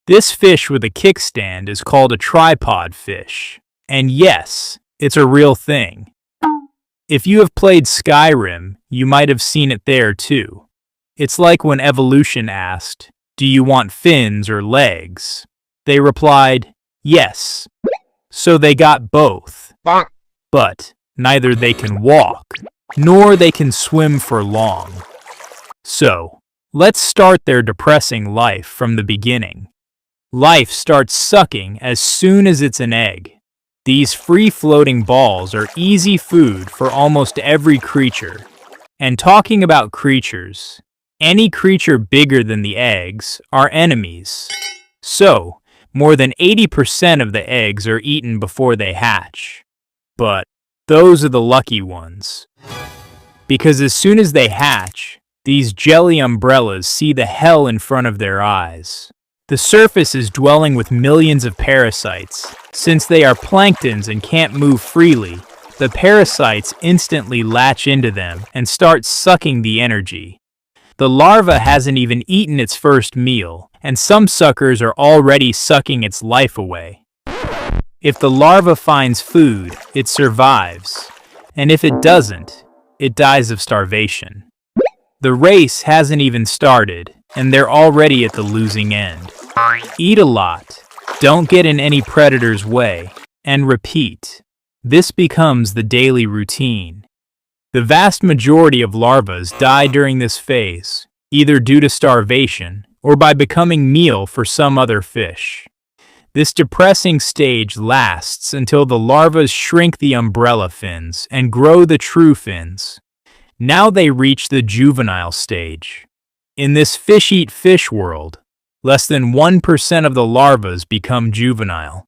This fish with a kickstand is called a tripod fish. And yes, it's a real thing. If you have played Skyrim, you might have seen it there too. It's like when evolution asked, "Do you want fins or legs?" They replied, "Yes." So they got both. But neither they can walk, nor they can swim for long. So, let's start their depressing life from the beginning. Life starts sucking as soon as it's an egg. These free-floating balls are easy food for almost every creature. And talking about creatures, any creature bigger than the eggs are enemies. So, more than 80% of the eggs are eaten before they hatch. But those are the lucky ones. Because as soon as they hatch, these jelly umbrellas see the hell in front of their eyes. The surface is dwelling with millions of parasites. Since they are planktons and can't move freely, the parasites instantly latch into them and start sucking the energy. The larva hasn't even eaten its first meal, and some suckers are already sucking its life away. If the larva finds food, it survives, and if it doesn't, it dies of starvation. The race hasn't even started, and they're already at the losing end. Eat a lot, don't get in any predator's way, and repeat. This becomes the daily routine. The vast majority of larvae die during this phase, either due to starvation or by becoming meal for some other fish. This depressing stage lasts until the larvae shrink the umbrella fins and grow the true fins. Now they reach the juvenile stage. In this fish-eat-fish world, less than 1% of the larvae become juvenile.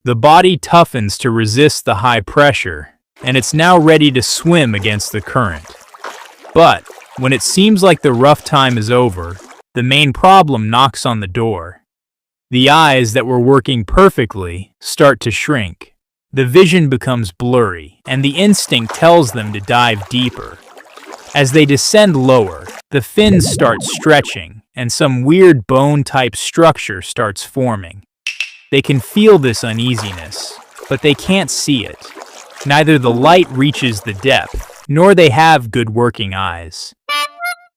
The body toughens to resist the high pressure, and it's now ready to swim against the current. But when it seems like the rough time is over, the main problem knocks on the door. The eyes that were working perfectly start to shrink. The vision becomes blurry, and the instinct tells them to dive deeper. As they descend lower, the fins start stretching, and some weird bone-type structure starts forming. They can feel this uneasiness, but they can't see it. Neither the light reaches the depth, nor they have good working eyes.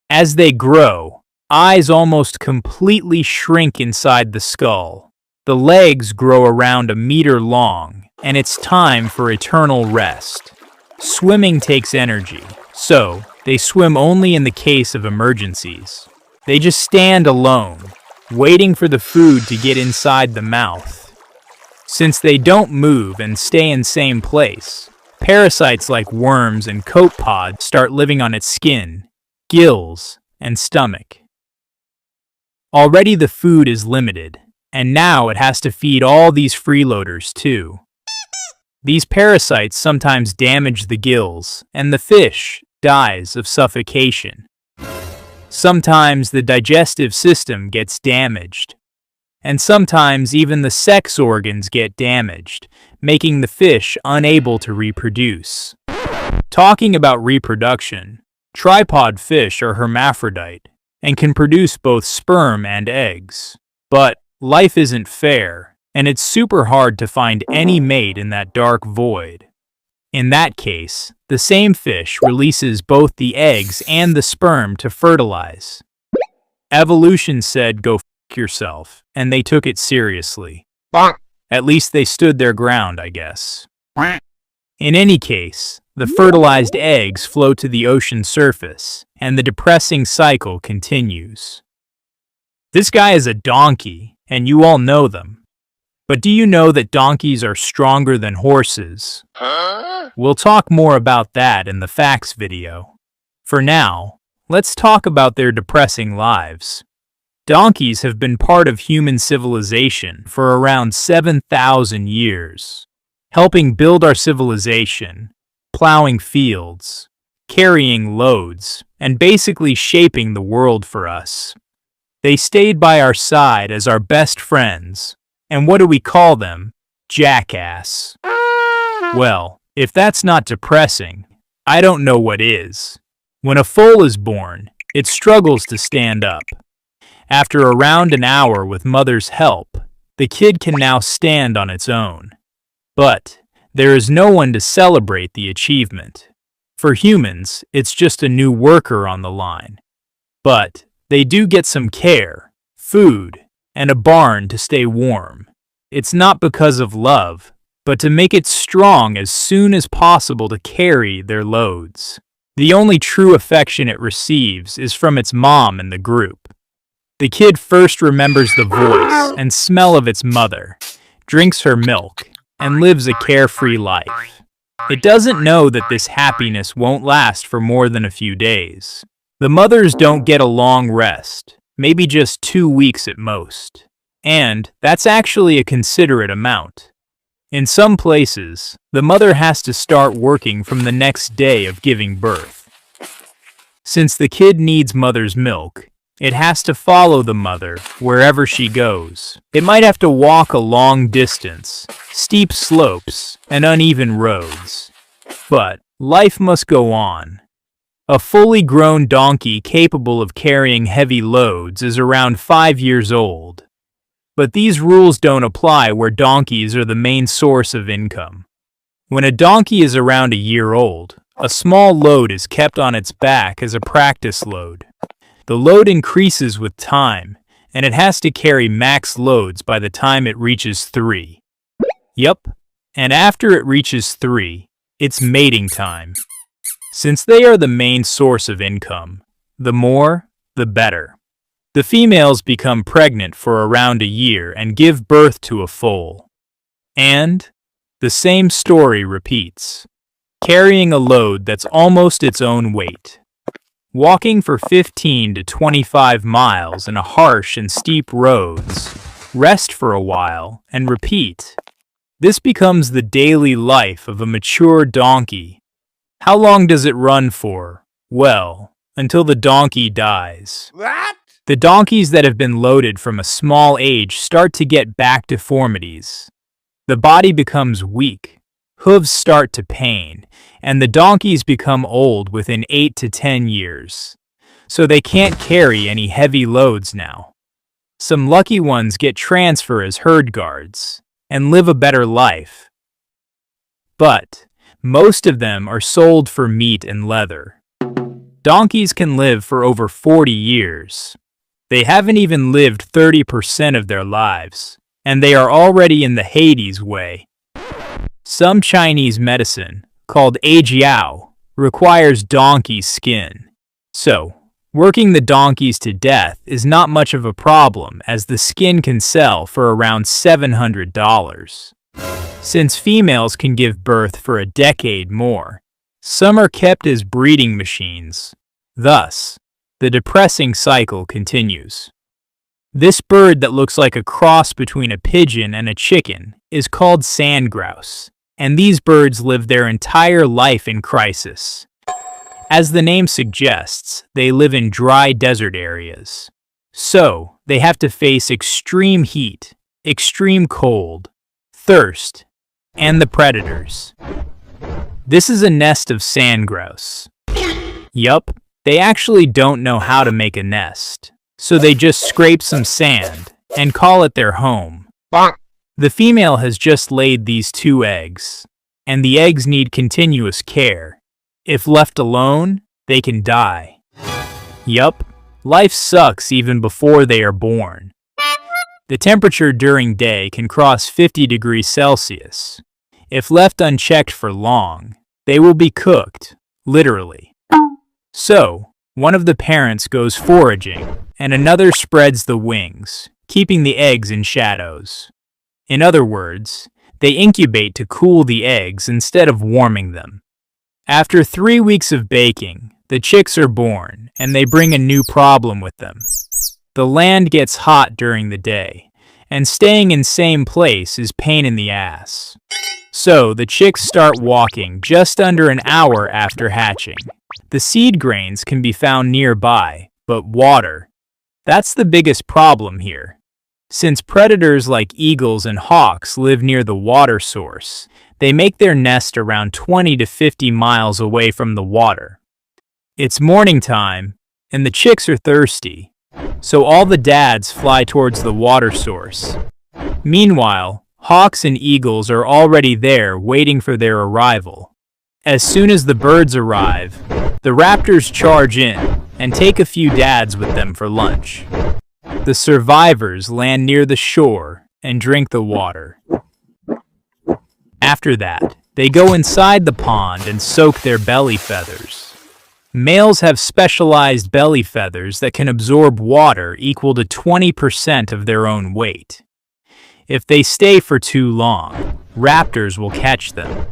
As they grow, eyes almost completely shrink inside the skull. The legs grow around a meter long, and it's time for eternal rest. Swimming takes energy, so they swim only in the case of emergencies. They just stand alone, waiting for the food to get inside the mouth. Since they don't move and stay in same place, parasites like worms and copepods start living on its skin, gills, and stomach. Already the food is limited, and now it has to feed all these freeloaders too. These parasites sometimes damage the gills, and the fish dies of suffocation. Sometimes the digestive system gets damaged, and sometimes even the sex organs get damaged, making the fish unable to reproduce. Talking about reproduction, tripod fish are hermaphrodite and can produce both sperm and eggs. But life isn't fair, and it's super hard to find any mate in that dark void. In that case, the same fish releases both the eggs and the sperm to fertilize. Evolution said go f*** yourself, and they took it seriously. At least they stood their ground, I guess. In any case, the fertilized eggs float to the ocean surface, and the depressing cycle continues. This guy is a donkey, and you all know them. But do you know that donkeys are stronger than horses? We'll talk more about that in the facts video. For now, let's talk about their depressing lives. Donkeys have been part of human civilization for around 7,000 years, helping build our civilization, plowing fields, carrying loads, and basically shaping the world for us. They stayed by our side as our best friends. And what do we call them? Jackass. Well, if that's not depressing, I don't know what is. When a foal is born, it struggles to stand up. After around an hour with mother's help, the kid can now stand on its own. But there is no one to celebrate the achievement. For humans, it's just a new worker on the line. But they do get some care, food, and a barn to stay warm. It's not because of love, but to make it strong as soon as possible to carry their loads. The only true affection it receives is from its mom and the group. The kid first remembers the voice and smell of its mother, drinks her milk, and lives a carefree life. It doesn't know that this happiness won't last for more than a few days. The mothers don't get a long rest, maybe just 2 weeks at most. And that's actually a considerate amount. In some places, the mother has to start working from the next day of giving birth. Since the kid needs mother's milk, it has to follow the mother wherever she goes. It might have to walk a long distance, steep slopes, and uneven roads. But life must go on. A fully grown donkey capable of carrying heavy loads is around 5 years old. But these rules don't apply where donkeys are the main source of income. When a donkey is around a year old, a small load is kept on its back as a practice load. The load increases with time, and it has to carry max loads by the time it reaches 3. Yup, and after it reaches 3, it's mating time. Since they are the main source of income, the more, the better. The females become pregnant for around a year and give birth to a foal. And the same story repeats, carrying a load that's almost its own weight. Walking for 15 to 25 miles in a harsh and steep roads, rest for a while, and repeat. This becomes the daily life of a mature donkey. How long does it run for? Well, until the donkey dies. What? The donkeys that have been loaded from a small age start to get back deformities. The body becomes weak, hooves start to pain, and the donkeys become old within 8 to 10 years. So they can't carry any heavy loads now. Some lucky ones get transfer as herd guards and live a better life. But most of them are sold for meat and leather. Donkeys can live for over 40 years. They haven't even lived 30% of their lives, and they are already in the Hades way. Some Chinese medicine, called ajiao, requires donkey skin. So, working the donkeys to death is not much of a problem as the skin can sell for around $700. Since females can give birth for a decade more, some are kept as breeding machines. Thus, the depressing cycle continues. This bird that looks like a cross between a pigeon and a chicken is called sand grouse, and these birds live their entire life in crisis. As the name suggests, they live in dry desert areas. So, they have to face extreme heat, extreme cold, thirst, and the predators. This is a nest of sand grouse. Yup. They actually don't know how to make a nest, so they just scrape some sand and call it their home. The female has just laid these 2 eggs, and the eggs need continuous care. If left alone, they can die. Yup, life sucks even before they are born. The temperature during day can cross 50 degrees Celsius. If left unchecked for long, they will be cooked, literally. So, one of the parents goes foraging, and another spreads the wings, keeping the eggs in shadows. In other words, they incubate to cool the eggs instead of warming them. After 3 weeks of baking, the chicks are born, and they bring a new problem with them. The land gets hot during the day, and staying in same place is pain in the ass. So, the chicks start walking just under an hour after hatching. The seed grains can be found nearby, but water, that's the biggest problem here. Since predators like eagles and hawks live near the water source, they make their nest around 20 to 50 miles away from the water. It's morning time, and the chicks are thirsty. so all the dads fly towards the water source. Meanwhile, hawks and eagles are already there waiting for their arrival. As soon as the birds arrive, the raptors charge in and take a few dads with them for lunch. The survivors land near the shore and drink the water. After that, they go inside the pond and soak their belly feathers. Males have specialized belly feathers that can absorb water equal to 20% of their own weight. If they stay for too long, raptors will catch them.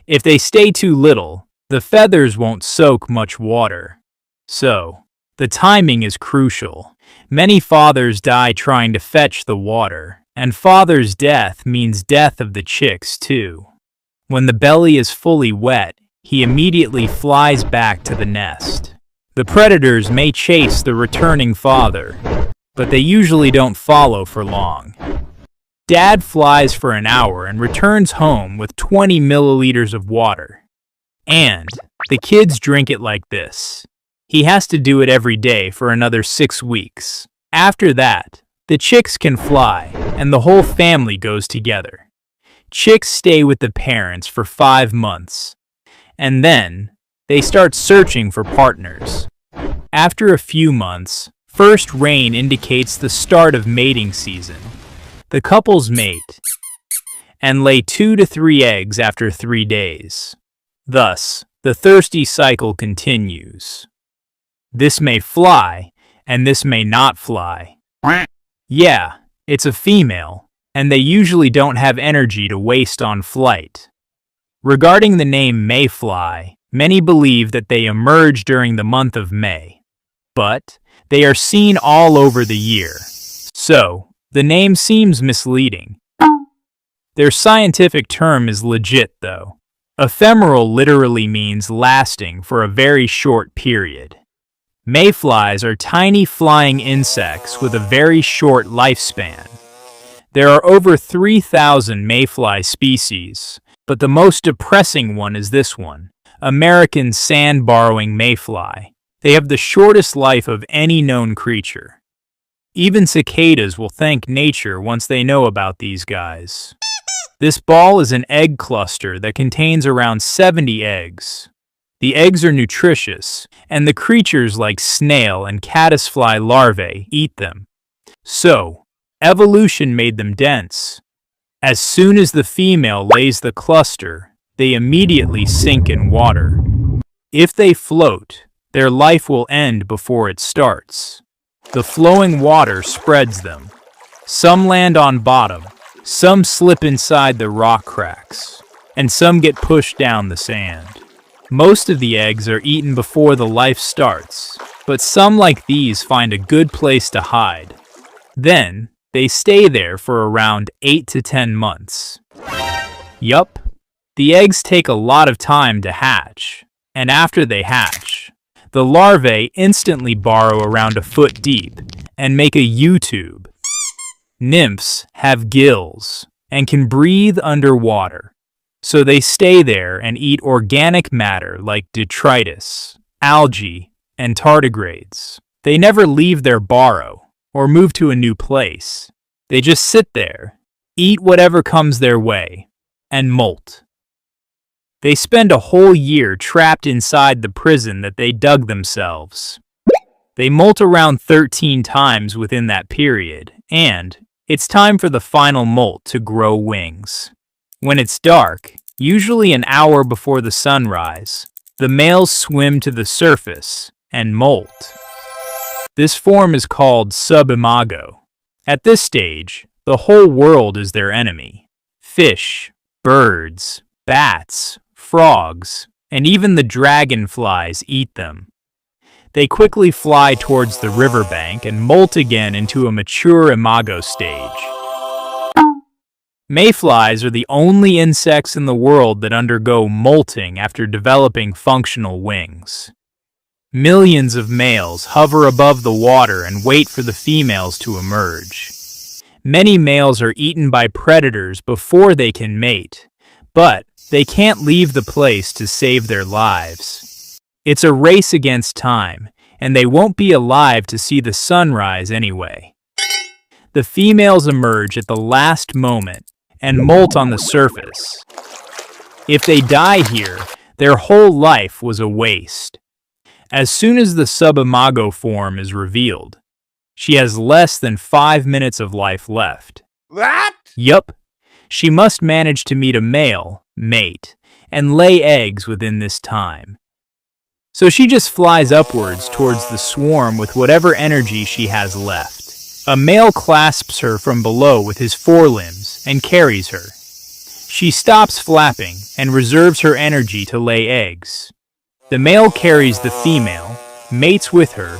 If they stay too little, the feathers won't soak much water. So, the timing is crucial. Many fathers die trying to fetch the water, and father's death means death of the chicks too. When the belly is fully wet, he immediately flies back to the nest. The predators may chase the returning father, but they usually don't follow for long. Dad flies for an hour and returns home with 20 milliliters of water. And the kids drink it like this. He has to do it every day for another 6 weeks. After that, the chicks can fly, and the whole family goes together. Chicks stay with the parents for 5 months, and then they start searching for partners. After a few months, first rain indicates the start of mating season. The couples mate and lay 2 to 3 eggs after 3 days. Thus, the thirsty cycle continues. This may fly, and this may not fly. Yeah, it's a female, and they usually don't have energy to waste on flight. Regarding the name mayfly, many believe that they emerge during the month of May, but they are seen all over the year, so the name seems misleading. Their scientific term is legit, though. Ephemeral literally means lasting for a very short period. Mayflies are tiny flying insects with a very short lifespan. There are over 3,000 mayfly species, but the most depressing one is this one, American sand-burrowing mayfly. They have the shortest life of any known creature. Even cicadas will thank nature once they know about these guys. This ball is an egg cluster that contains around 70 eggs. The eggs are nutritious, and the creatures like snail and caddisfly larvae eat them. So, evolution made them dense. As soon as the female lays the cluster, they immediately sink in water. If they float, their life will end before it starts. The flowing water spreads them. Some land on bottom, some slip inside the rock cracks, and some get pushed down the sand. Most of the eggs are eaten before the life starts, but some like these find a good place to hide. Then, they stay there for around 8 to 10 months. Yup, the eggs take a lot of time to hatch, and after they hatch, the larvae instantly burrow around a foot deep and make a U-tube. Nymphs have gills and can breathe underwater, so they stay there and eat organic matter like detritus, algae, and tardigrades. They never leave their burrow or move to a new place. They just sit there, eat whatever comes their way, and molt. They spend a whole year trapped inside the prison that they dug themselves. They molt around 13 times within that period, and it's time for the final molt to grow wings. When it's dark, usually an hour before the sunrise, the males swim to the surface and molt. This form is called subimago. At this stage, the whole world is their enemy. Fish, birds, bats, frogs, and even the dragonflies eat them. They quickly fly towards the riverbank and molt again into a mature imago stage. Mayflies are the only insects in the world that undergo molting after developing functional wings. Millions of males hover above the water and wait for the females to emerge. Many males are eaten by predators before they can mate, but they can't leave the place to save their lives. It's a race against time, and they won't be alive to see the sunrise anyway. The females emerge at the last moment and molt on the surface. If they die here, their whole life was a waste. As soon as the subimago form is revealed, she has less than 5 minutes of life left. What? Yup. She must manage to meet a male, mate, and lay eggs within this time. So she just flies upwards towards the swarm with whatever energy she has left. A male clasps her from below with his forelimbs and carries her. She stops flapping and reserves her energy to lay eggs. The male carries the female, mates with her,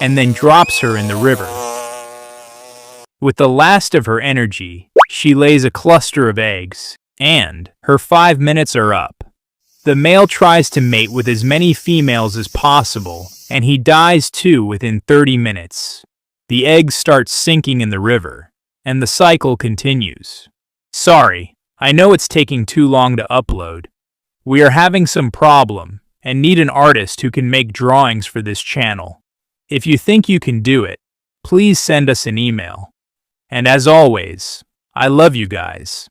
and then drops her in the river. With the last of her energy, she lays a cluster of eggs, and her 5 minutes are up. The male tries to mate with as many females as possible, and he dies too within 30 minutes. The eggs start sinking in the river, and the cycle continues. Sorry, I know it's taking too long to upload. We are having some problem, and need an artist who can make drawings for this channel. If you think you can do it, please send us an email. And as always, I love you guys.